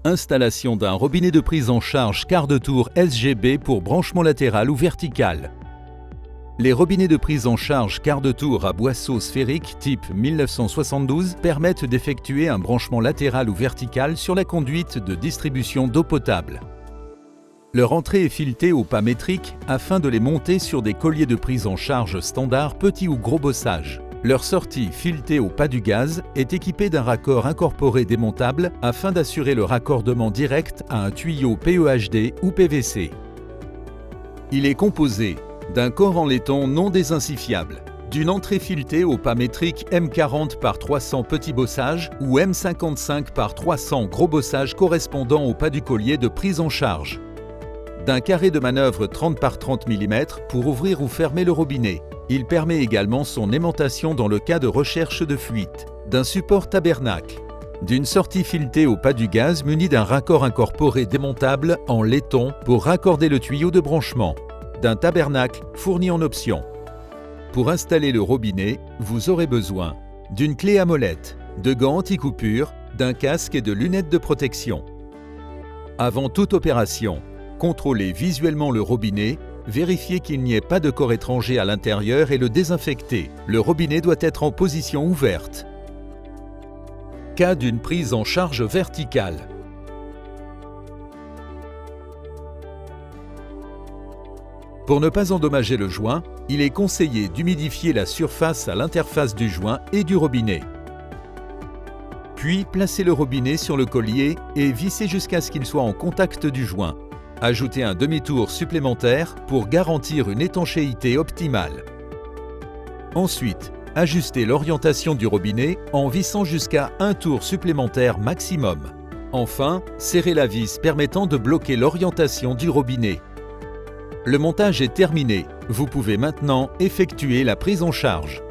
Installation d'un robinet de prise en charge quart de tour SGB pour branchement latéral ou vertical. Les robinets de prise en charge quart de tour à boisseau sphérique type 1972 permettent d'effectuer un branchement latéral ou vertical sur la conduite de distribution d'eau potable. Leur entrée est filetée au pas métrique afin de les monter sur des colliers de prise en charge standard petit ou gros bossage. Leur sortie, filetée au pas du gaz, est équipée d'un raccord incorporé démontable afin d'assurer le raccordement direct à un tuyau PEHD ou PVC. Il est composé d'un corps en laiton non désensifiable, d'une entrée filetée au pas métrique M40 par 300 petits bossages ou M55 par 300 gros bossages correspondant au pas du collier de prise en charge, d'un carré de manœuvre 30 par 30 mm pour ouvrir ou fermer le robinet. Il permet également son aimantation dans le cas de recherche de fuite, d'un support tabernacle, d'une sortie filetée au pas du gaz munie d'un raccord incorporé démontable en laiton pour raccorder le tuyau de branchement, d'un tabernacle fourni en option. Pour installer le robinet, vous aurez besoin d'une clé à molette, de gants anti-coupure, d'un casque et de lunettes de protection. Avant toute opération, contrôlez visuellement le robinet. Vérifiez qu'il n'y ait pas de corps étranger à l'intérieur et le désinfecter. Le robinet doit être en position ouverte. Cas d'une prise en charge verticale. Pour ne pas endommager le joint, il est conseillé d'humidifier la surface à l'interface du joint et du robinet. Puis, placez le robinet sur le collier et vissez jusqu'à ce qu'il soit en contact du joint. Ajoutez un demi-tour supplémentaire pour garantir une étanchéité optimale. Ensuite, ajustez l'orientation du robinet en vissant jusqu'à un tour supplémentaire maximum. Enfin, serrez la vis permettant de bloquer l'orientation du robinet. Le montage est terminé. Vous pouvez maintenant effectuer la prise en charge.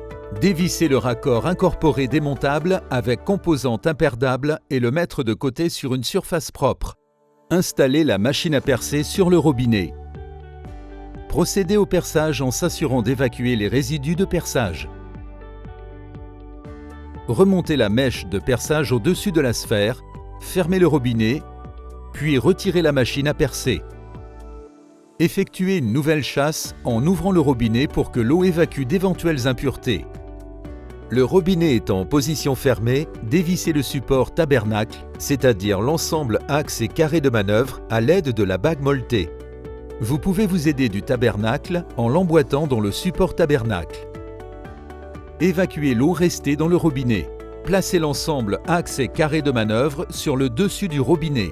Dévissez le raccord incorporé démontable avec composante imperdable et le mettre de côté sur une surface propre. Installez la machine à percer sur le robinet. Procédez au perçage en s'assurant d'évacuer les résidus de perçage. Remontez la mèche de perçage au-dessus de la sphère, fermez le robinet, puis retirez la machine à percer. Effectuez une nouvelle chasse en ouvrant le robinet pour que l'eau évacue d'éventuelles impuretés. Le robinet étant en position fermée, dévissez le support tabernacle, c'est-à-dire l'ensemble axe et carré de manœuvre à l'aide de la bague molletée. Vous pouvez vous aider du tabernacle en l'emboîtant dans le support tabernacle. Évacuez l'eau restée dans le robinet. Placez l'ensemble axe et carré de manœuvre sur le dessus du robinet.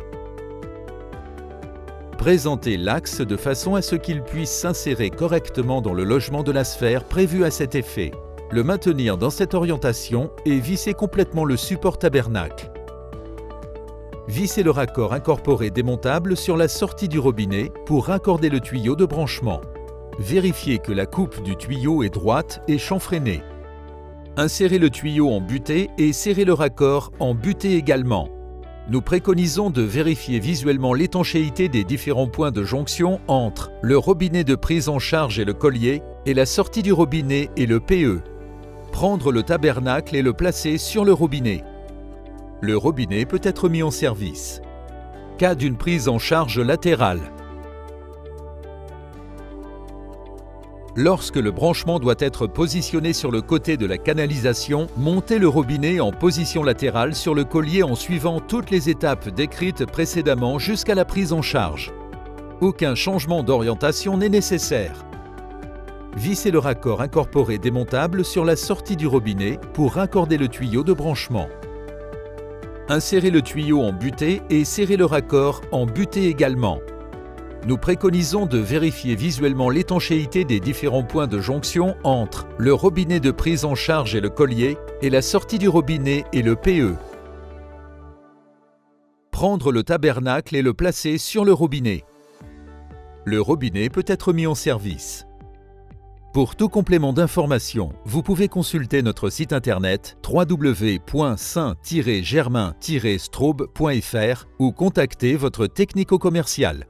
Présentez l'axe de façon à ce qu'il puisse s'insérer correctement dans le logement de la sphère prévu à cet effet. Le maintenir dans cette orientation et visser complètement le support tabernacle. Vissez le raccord incorporé démontable sur la sortie du robinet pour raccorder le tuyau de branchement. Vérifiez que la coupe du tuyau est droite et chanfreinée. Insérez le tuyau en butée et serrez le raccord en butée également. Nous préconisons de vérifier visuellement l'étanchéité des différents points de jonction entre le robinet de prise en charge et le collier et la sortie du robinet et le PE. Prendre le tabernacle et le placer sur le robinet. Le robinet peut être mis en service. Cas d'une prise en charge latérale. Lorsque le branchement doit être positionné sur le côté de la canalisation, montez le robinet en position latérale sur le collier en suivant toutes les étapes décrites précédemment jusqu'à la prise en charge. Aucun changement d'orientation n'est nécessaire. Vissez le raccord incorporé démontable sur la sortie du robinet pour raccorder le tuyau de branchement. Insérez le tuyau en butée et serrez le raccord en butée également. Nous préconisons de vérifier visuellement l'étanchéité des différents points de jonction entre le robinet de prise en charge et le collier et la sortie du robinet et le PE. Prendre le tabernacle et le placer sur le robinet. Le robinet peut être mis en service. Pour tout complément d'information, vous pouvez consulter notre site internet www.saint-germain-straube.fr ou contacter votre technico-commercial.